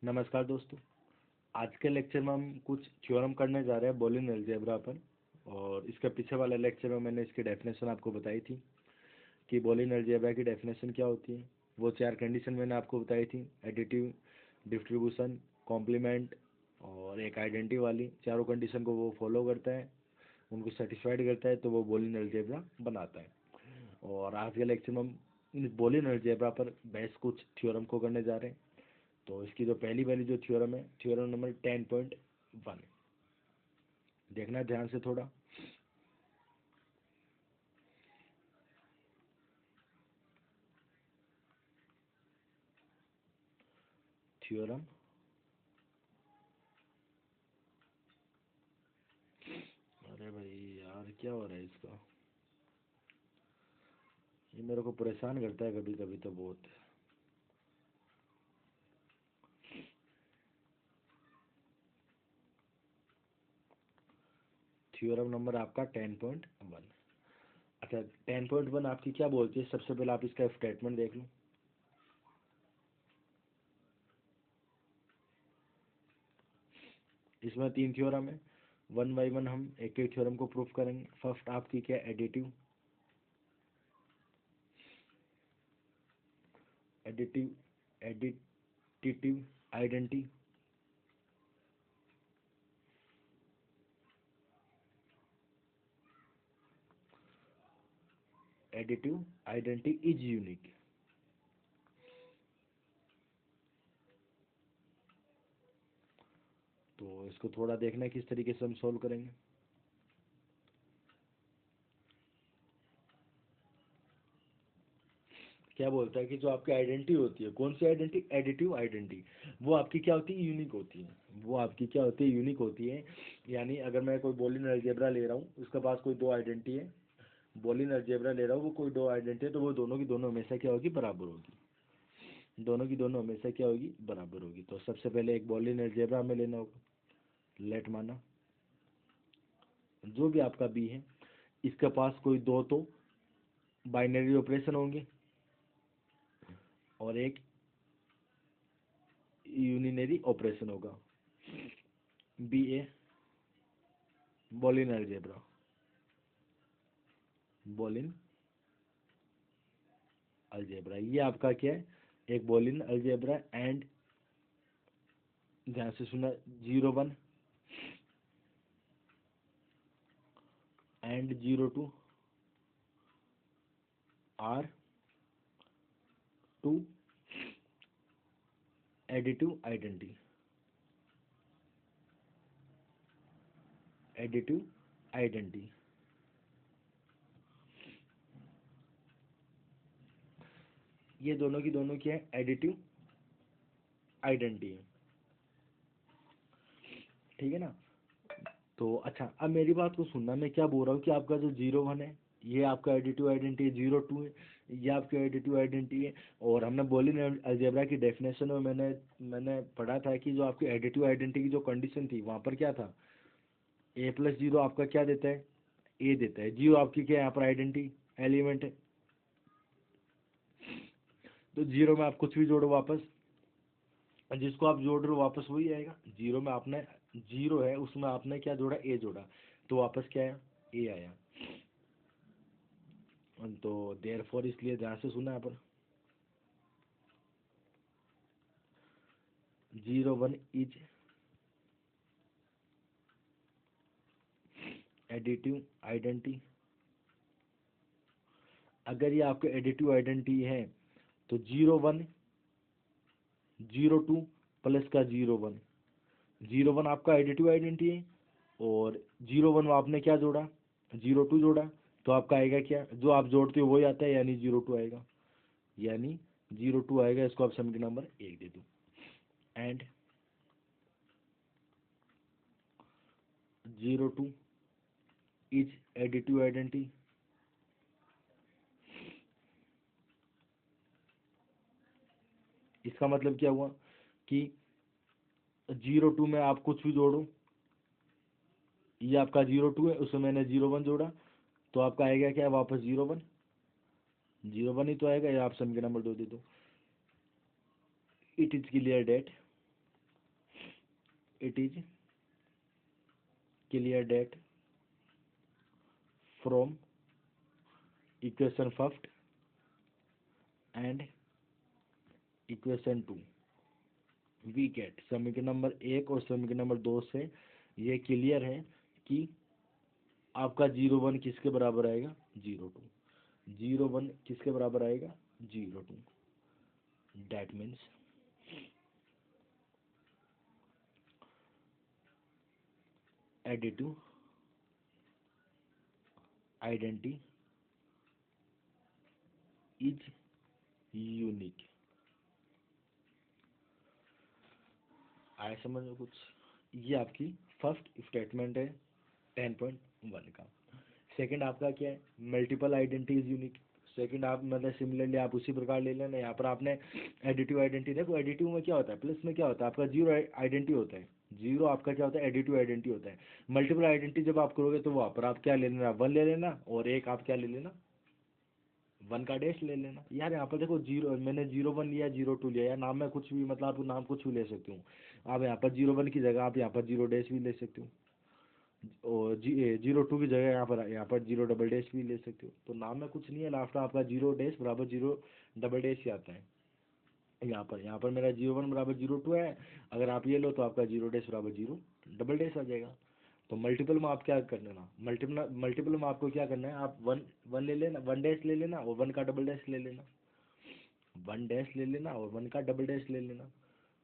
नमस्कार दोस्तों। आज के लेक्चर में हम कुछ थ्योरम करने जा रहे हैं बूलियन अलजेब्रा पर। और इसके पीछे वाले लेक्चर में मैंने इसकी डेफिनेशन आपको बताई थी कि बूलियन अलजेब्रा की डेफिनेशन क्या होती है। वो चार कंडीशन मैंने आपको बताई थी: एडिटिव, डिस्ट्रीब्यूशन, कॉम्प्लीमेंट और एक आइडेंटिटी वाली। चारों कंडीशन को वो फॉलो करता है, उनको सेटिस्फाइड करता है तो वो बूलियन अलजेब्रा बनाता है। और आज के लेक्चर में हम इन बूलियन अलजेब्रा पर बेस कुछ थ्योरम को करने जा रहे हैं। तो इसकी जो पहली वाली जो थ्योरम है, थ्योरम नंबर 10.1, देखना ध्यान से थोड़ा। थ्योरम अरे भाई यार, क्या हो रहा है इसका? ये मेरे को परेशान करता है कभी कभी तो बहुत। थ्योरम नंबर आपका 10.1। अच्छा, 10.1 आपकी क्या बोलती है? सबसे पहले आप इसका स्टेटमेंट देख लो। इसमें 3 थ्योरम है, वन बाई वन हम एक एक थ्योरम को प्रूफ करेंगे। फर्स्ट आपकी क्या? Additive. Additive additive identity. Additive identity is unique. तो इसको थोड़ा देखना है किस तरीके से हम सोल्व करेंगे। क्या बोलता है कि जो आपकी आइडेंटिटी होती है, कौन सी आइडेंटिटी? Additive identity. वो आपकी क्या होती है? यूनिक होती है। वो आपकी क्या होती है? यूनिक होती है। यानी अगर मैं कोई बूलियन अलजेब्रा ले रहा हूँ, उसके पास कोई दो आइडेंटिटी है, बूलियन अलजेब्रा ले रहा हूँ, वो कोई दो आइडेंटिटी है, तो वो दोनों की दोनों हमेशा क्या होगी? बराबर होगी। दोनों की दोनों हमेशा क्या होगी? बराबर होगी। तो सबसे पहले एक बूलियन अलजेब्रा हमें लेना होगा। लेट माना जो भी आपका बी है, इसके पास कोई दो तो बाइनरी ऑपरेशन होंगे और एक यूनिनरी ऑपरेशन होगा। बी ए बूलियन अलजेब्रा। बूलियन अलजेब्रा ये आपका क्या है? एक बूलियन अलजेब्रा। एंड ध्यान से सुना, 0 1 and 0 2 are two additive identity. Additive identity ये दोनों की दोनों क्या है? एडिटिव आइडेंटिटी है। ठीक है ना? तो अच्छा, अब मेरी बात को सुनना। मैं क्या बोल रहा हूँ कि आपका जो 0 1 है, ये आपका एडिटिव आइडेंटिटी है। 0 2 है, ये आपका एडिटिव आइडेंटिटी है। और हमने बूलियन अलजेब्रा की डेफिनेशन में मैंने पढ़ा था कि जो आपकी एडिटिव आइडेंटिटी की जो कंडीशन थी, वहाँ पर क्या था? A+0 आपका क्या देता है? ए देता है। 0 आपकी क्या है? यहाँ पर आइडेंटिटी एलिमेंट है। तो 0 में आप कुछ भी जोड़ो वापस, जिसको आप जोड़ रहे हो वापस वही आएगा। 0 में आपने 0 है, उसमें आपने क्या जोड़ा? ए जोड़ा, तो वापस क्या आया? ए आया। तो देयरफॉर, इसलिए ध्यान से सुना यहाँ पर, 0 1 इज एडिटिव आइडेंटिटी। अगर ये आपके एडिटिव आइडेंटिटी है तो 0 1 0 2 प्लस का 0 1। 0 1 आपका एडिटिव आइडेंटिटी है और 0 1 में आपने क्या जोड़ा? 0 2 जोड़ा, तो आपका आएगा क्या? जो आप जोड़ते हो वही आता है, यानी 0 2 आएगा। यानी 0 2 आएगा। इसको आप समीकरण नंबर 1 दे दो। And 0 2 is additive identity. इसका मतलब क्या हुआ कि 0 2 में आप कुछ भी जोड़ो, ये आपका 0 2 है, उसमें मैंने 0 1 जोड़ा, तो आपका आएगा क्या? वापस 0 1। 0 1 ही तो आएगा। या आप समीकरण नंबर 2 दे दो। It is clear that it is clear that from equation first and equation 2 we get समीकरण नंबर 1 और समीकरण नंबर 2 से ये क्लियर है कि आपका 0 1 किसके बराबर आएगा 0 2 0 1 किसके बराबर आएगा 0 2 that means additive identity is unique. आए समझ में कुछ? ये आपकी फर्स्ट स्टेटमेंट है 10.1 का। सेकंड आपका क्या है multiple identity is unique. Second आप मतलब सिमिलरली आप उसी प्रकार ले लेना। यहाँ पर आपने एडिटिव आइडेंटिटी देखो, एडिटिव में क्या होता है प्लस में क्या होता है आपका जीरो आइडेंटिटी होता है। जीरो आपका क्या होता है एडिटिव आइडेंटिटी होता है। मल्टीपल आइडेंटिटी जब आप करोगे तो वहाँ पर आप क्या ले लेना 1 ले लेना और एक आप क्या ले लेना 1 का डैश ले लेना। यार यहाँ पर देखो जीरो मैंने 0 1 लिया 0 2 लिया यार नाम में कुछ भी मतलब आप नाम कुछ भी ले सकते हो। आप यहाँ पर 0 1 की जगह आप यहाँ पर 0 डैश भी ले सकते हो और 0 2 की जगह यहाँ पर 0 डबल डैश भी ले सकते हो। तो नाम में कुछ नहीं है लास्ट में आपका 0 डैश बराबर 0 डबल डैश ही आता है। यहाँ पर मेरा 0 1 बराबर 0 2 है। अगर आप ये लो तो आपका 0 डैश बराबर 0 डबल डैश आ जाएगा। तो मल्टीपल में आप क्या कर लेना मल्टीपल में आपको क्या करना है आप 1 ले लेना 1 डैश ले लेना और 1 का डबल डैश ले लेना 1 डैश ले लेना और 1 का डबल डैश ले लेना।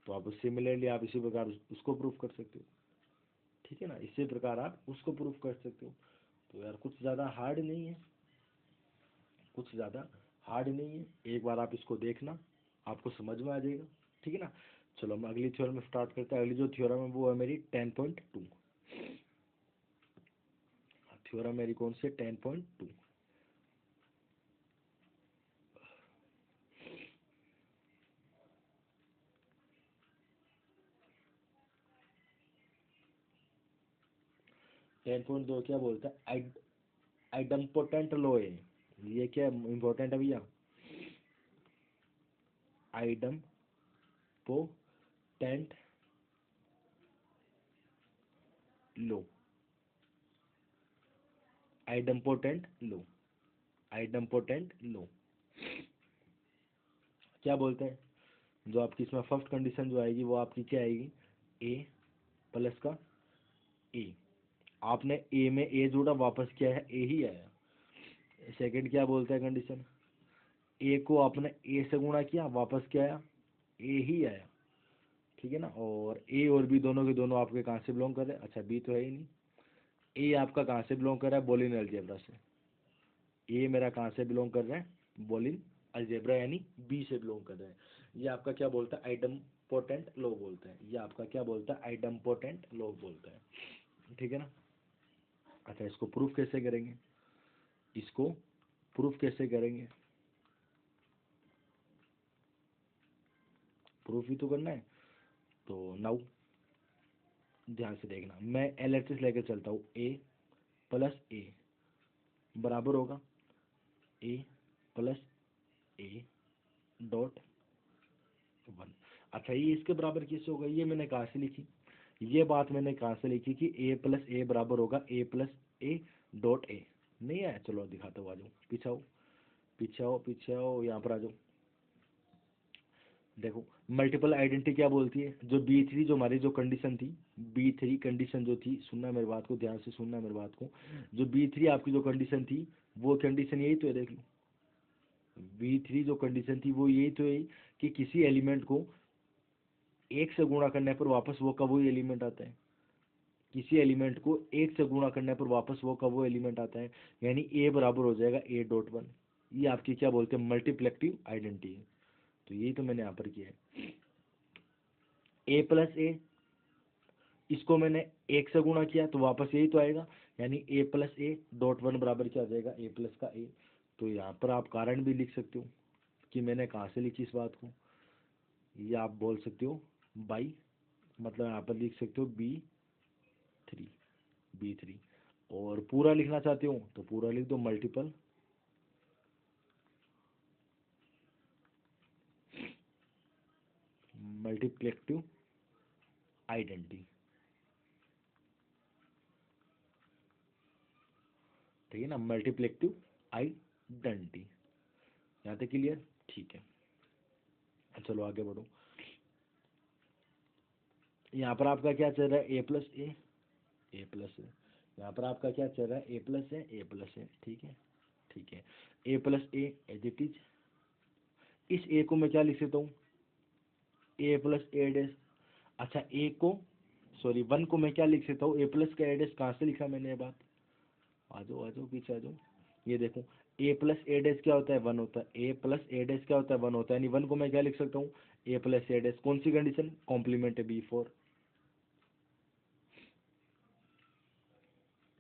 तो आप सिमिलरली आप इसी प्रकार उसको प्रूफ कर सकते हो। ठीक है ना, इसी प्रकार आप उसको प्रूफ कर सकते हो। तो यार कुछ ज़्यादा हार्ड नहीं है, कुछ ज़्यादा हार्ड नहीं है। एक बार आप इसको देखना आपको समझ में आ जाएगा। ठीक है ना, चलो हम अगली थ्योरम में स्टार्ट करते हैं। अगली जो थ्योरम है वो है मेरी 10.2। थ्योरम मेरी कौन सी 10.2। टेन पॉइंट दो क्या बोलता है आइडम्पोटेंट लो है। ये क्या इम्पोर्टेंट है भैया आइडम्पोटेंट लो आइडम्पोटेंट लो आइडम्पोटेंट लो क्या बोलते हैं जो आपकी इसमें फर्स्ट कंडीशन जो आएगी वो आपकी क्या आएगी ए प्लस का ए। आपने ए में ए जोड़ा वापस क्या है ए ही आया। सेकंड क्या बोलता है कंडीशन ए को आपने ए से गुणा किया वापस क्या आया ए ही आया। ठीक है ना, और ए और बी दोनों के दोनों आपके कहाँ से बिलोंग कर रहे हैं अच्छा बी तो है ही नहीं। ए आपका कहाँ से बिलोंग कर रहा है बोलिन अलजेब्रा से। ए मेरा कहाँ से बिलोंग कर रहा है बोलिन अलजेब्रा यानी बी से बिलोंग कर रहा है। ये आपका क्या बोलता है आइडम्पोटेंट लो बोलता है। ये आपका क्या बोलता है आइडम्पोटेंट लो बोलता है। ठीक है ना, अच्छा इसको प्रूफ कैसे करेंगे इसको प्रूफ कैसे करेंगे प्रूफ ही तो करना है। तो नाउ ध्यान से देखना मैं एलएचएस लेकर चलता हूँ ए प्लस ए बराबर होगा ए प्लस ए डॉट 1। अच्छा ये इसके बराबर कैसे होगा ये मैंने कहाँ से लिखी ये बात मैंने कहाँ से लिखी कि ए प्लस ए बराबर होगा ए प्लस ए डॉट ए। नहीं आया चलो दिखाता हूँ आ जाओ पीछे आओ पीछे आओ पीछे आओ यहाँ पर आ जाओ। देखो मल्टीपल आइडेंटिटी क्या बोलती है जो B3 जो हमारी जो कंडीशन थी B3 कंडीशन जो थी सुनना मेरी बात को ध्यान से सुनना मेरी बात को। जो B3 आपकी जो कंडीशन थी वो कंडीशन यही तो है देख लो B3 जो कंडीशन थी वो यही तो है कि किसी एलिमेंट को एक से गुणा करने पर वापस वो का वही एलिमेंट आता है। किसी एलिमेंट को एक से गुणा करने पर वापस वो का वो एलिमेंट आता है यानी ए बराबर हो जाएगा ए डॉट 1। ये आपकी क्या बोलते हैं मल्टीप्लेक्टिव आइडेंटिटी है। तो यही तो मैंने यहाँ पर किया है ए प्लस ए इसको मैंने एक से गुणा किया तो वापस यही तो आएगा यानी ए प्लस ए डॉट 1 बराबर क्या आ जाएगा ए प्लस का ए। तो यहाँ पर आप कारण भी लिख सकते हो कि मैंने कहाँ से लिखी इस बात को। ये आप बोल सकते हो बाई मतलब यहाँ पर लिख सकते हो बी थ्री और पूरा लिखना चाहते हो तो पूरा लिख दो मल्टीप्लेक्टिव आइडेंटिटी। ठीक है ना, मल्टीप्लेक्टिव आइडेंटिटी। यहाँ तक क्लियर? ठीक है, चलो आगे बढ़ो। यहाँ पर आपका क्या चल रहा है, ए प्लस ए प्लस ए। यहाँ पर आपका क्या चल रहा है, ए प्लस ए। ठीक है, ठीक है, A plus A as it is. इस ए को मैं क्या लिख सकता हूँ, ए प्लस ए डैश। अच्छा ए को, सॉरी 1 को मैं क्या लिख सकता हूँ, ए प्लस का ए डैश। कहाँ से लिखा मैंने ये बात, आ जाओ पीछे आ जाओ। ये देखो, ए प्लस ए डैश क्या होता है, 1 होता है। ए प्लस ए डैश क्या होता है, 1 होता है। यानी 1 को मैं क्या लिख सकता हूँ, ए प्लस ए डैश। कौन सी कंडीशन, कॉम्प्लीमेंट है B4।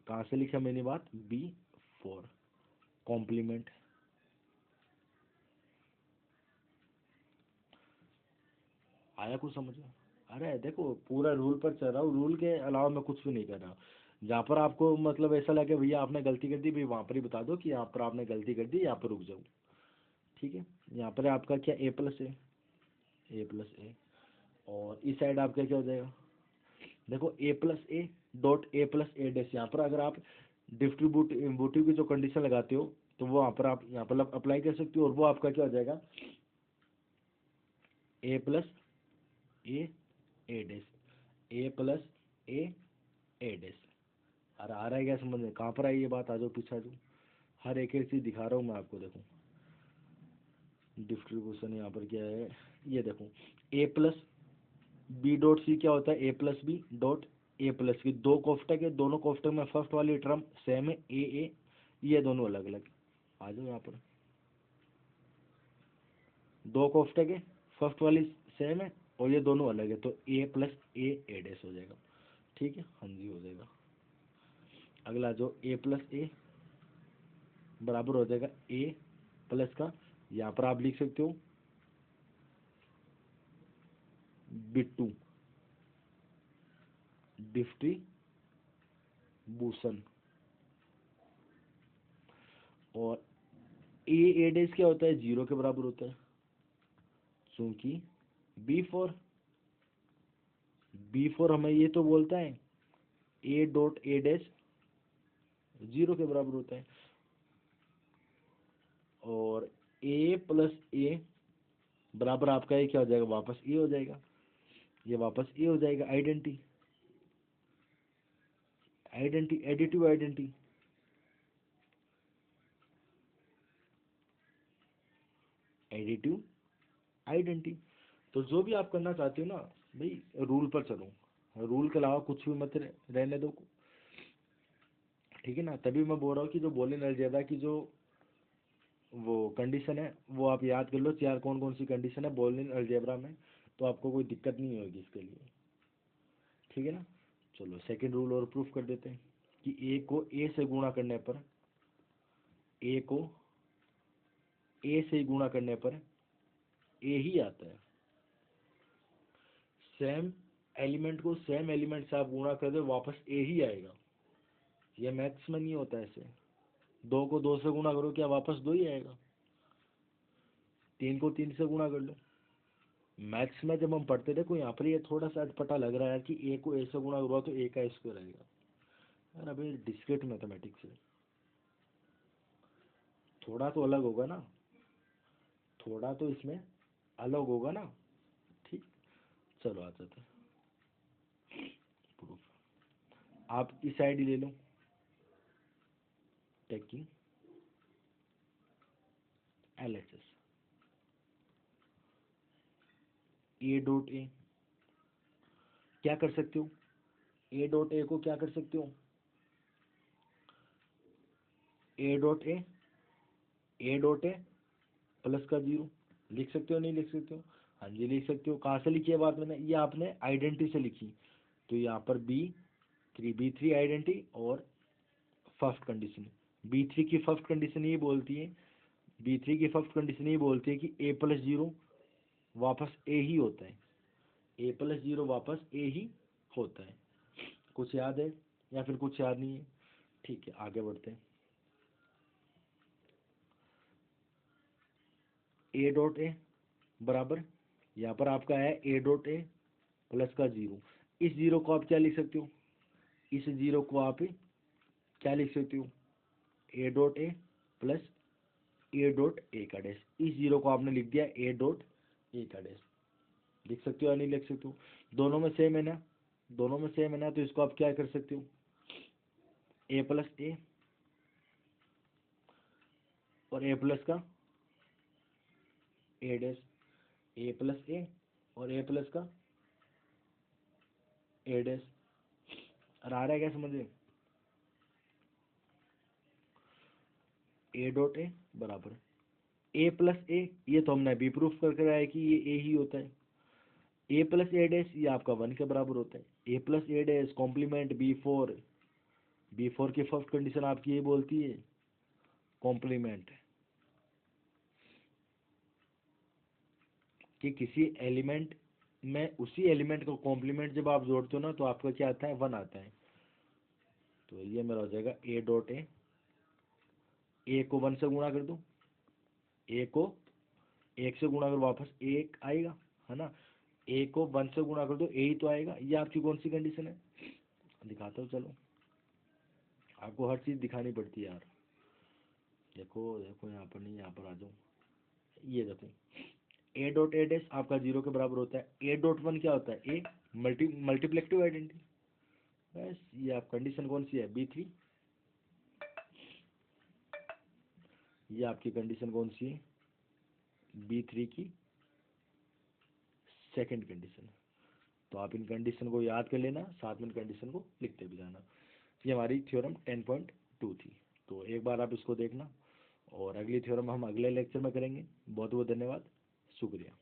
कहाँ से लिखा मैंने बात, B4 कॉम्प्लीमेंट। आया कुछ समझ में? अरे देखो पूरा रूल पर चल रहा हूँ, रूल के अलावा मैं कुछ भी नहीं कर रहा हूँ। जहाँ पर आपको मतलब ऐसा लगे भैया आपने गलती कर दी, भाई वहाँ पर ही बता दो कि यहाँ पर आपने गलती कर दी, यहाँ पर रुक जाओ। ठीक है, यहाँ पर आपका क्या, ए प्लस ए। और इस साइड आपका क्या हो जाएगा, देखो A+A.A+A डैश। यहाँ पर अगर आप डिस्ट्रीब्यूटिव की जो कंडीशन लगाते हो तो वो यहाँ पर आप यहाँ पर अप्लाई कर सकते हो, और वो आपका क्या हो जाएगा, A+A डैश, A+A डैश। अरे आ रहा है क्या समझ में, कहाँ पर आई ये बात, आ जाओ पीछे आ जाओ। हर एक चीज़ दिखा रहा हूँ मैं आपको। देखो डिस्ट्रीब्यूशन यहाँ पर क्या है, ये देखो A+B.C क्या होता है, A+B.A+C। दो कोष्टक है, दोनों कोष्टक में फर्स्ट वाली टर्म सेम है, ए, ये दोनों अलग अलग। आ जाओ यहाँ पर, दो कोष्टक है, फर्स्ट वाली सेम है और ये दोनों अलग है, तो A+A डैश हो जाएगा। ठीक है, हाँ जी हो जाएगा। अगला जो A+A बराबर हो जाएगा A प्लस का, यहाँ पर आप लिख सकते हो बिट्टू डिस्ट्रीब्यूशन। और ए डैश क्या होता है, 0 के बराबर होता है, क्योंकि बी फोर हमें ये तो बोलता है A.A डैश 0 के बराबर होता है। और A+A बराबर आपका ये क्या हो जाएगा, वापस ए हो जाएगा, ये वापस ए हो जाएगा। Identity additive identity. Additive identity. तो जो भी आप करना चाहते हो ना भाई, रूल पर चलो, रूल के अलावा कुछ भी मत रहने दो। ठीक है ना, तभी मैं बोल रहा हूँ कि जो बूलियन अलजेब्रा की जो वो कंडीशन है वो आप याद कर लो, चार कौन कौन सी कंडीशन है बूलियन अलजेब्रा में, तो आपको कोई दिक्कत नहीं होगी इसके लिए। ठीक है ना, चलो सेकंड रूल और प्रूफ कर देते हैं कि ए को ए से गुणा करने पर, ए को ए से गुणा करने पर ए ही आता है। सेम एलिमेंट को सेम एलिमेंट से आप गुणा कर दो वापस ए ही आएगा। ये मैथ्स में नहीं होता ऐसे। 2 को 2 से गुणा करो क्या वापस 2 ही आएगा, 3 को 3 से गुणा कर लो। मैथ्स में जब हम पढ़ते थे, को यहाँ पर ये थोड़ा सा अटपटा लग रहा है कि ए को ए से गुणा करो तो ए का स्क्वायर आएगा। यार अभी डिस्क्रीट मैथमेटिक्स है, थोड़ा तो अलग होगा ना, थोड़ा तो इसमें अलग होगा ना। ठीक, चलो आ जाते हैं प्रूफ। आप इस साइड ही ले लो, टेकिंग LHS A.A क्या कर सकते हो, A.A को क्या कर सकते हो, A.A A.A प्लस का 0 लिख सकते हो, नहीं लिख सकते हो? हाँ जी लिख सकते हो। कहाँ से लिखी है बात मैंने, ये आपने आइडेंटिटी से लिखी, तो यहाँ पर B3 आइडेंटिटी और फर्स्ट कंडीशन, B3 की फर्स्ट कंडीशन ये बोलती है, B3 की फर्स्ट कंडीशन ये बोलती है कि A+0 वापस ए ही होता है, A+0 वापस ए ही होता है। कुछ याद है या फिर कुछ याद नहीं है? ठीक है आगे बढ़ते हैं। A.A बराबर, यहाँ पर आपका है A.A प्लस का 0। इस 0 को आप क्या लिख सकते हो, इस 0 को आप क्या लिख सकते हो, ए dot A plus A dot A का डैश। इस जीरो को आपने लिख दिया ए डॉट ए का डैश। लिख सकते हो या नहीं लिख सकते हो? दोनों में सेम है ना, दोनों में सेम है ना, तो इसको आप क्या कर सकते हो, ए प्लस ए और ए प्लस का ए डैश, ए प्लस ए और ए प्लस का ए डैश। और आ रहा है क्या समझ में? ए डॉट ए बराबर ए प्लस ए, ये तो हमने अभी प्रूफ करके आया कि ये ए ही होता है। ए प्लस ए डैश ये आपका 1 के बराबर होता है। A plus A dash complement B4, B4 की फर्स्ट कंडीशन आपकी ये बोलती है कॉम्प्लीमेंट, कि किसी एलिमेंट में उसी एलिमेंट का कॉम्प्लीमेंट जब आप जोड़ते हो ना तो आपका क्या आता है, 1 आता है। तो ये मेरा हो जाएगा ए डॉट ए को 1 से गुणा कर दो, ए को 1 से गुणा कर वापस 1 आएगा, है ना। ए को 1 से गुणा कर दो, ए ही तो आएगा। ये आपकी कौन सी कंडीशन है, दिखाता हूँ चलो, आपको हर चीज़ दिखानी पड़ती है यार। देखो देखो यहाँ पर नहीं, यहाँ पर आ जाओ, ये देखो ए डॉट ए डैश आपका 0 के बराबर होता है। ए डॉट 1 क्या होता है, ए मल्टीप्लिकेटिव आइडेंटिटी। बस ये आप कंडीशन कौन सी है, B3। ये आपकी कंडीशन कौन सी है, B3 की सेकंड कंडीशन। तो आप इन कंडीशन को याद कर लेना, साथ में कंडीशन को लिखते भी जाना। ये हमारी थ्योरम 10.2 थी, तो एक बार आप इसको देखना, और अगली थ्योरम हम अगले लेक्चर में करेंगे। बहुत बहुत धन्यवाद, शुक्रिया।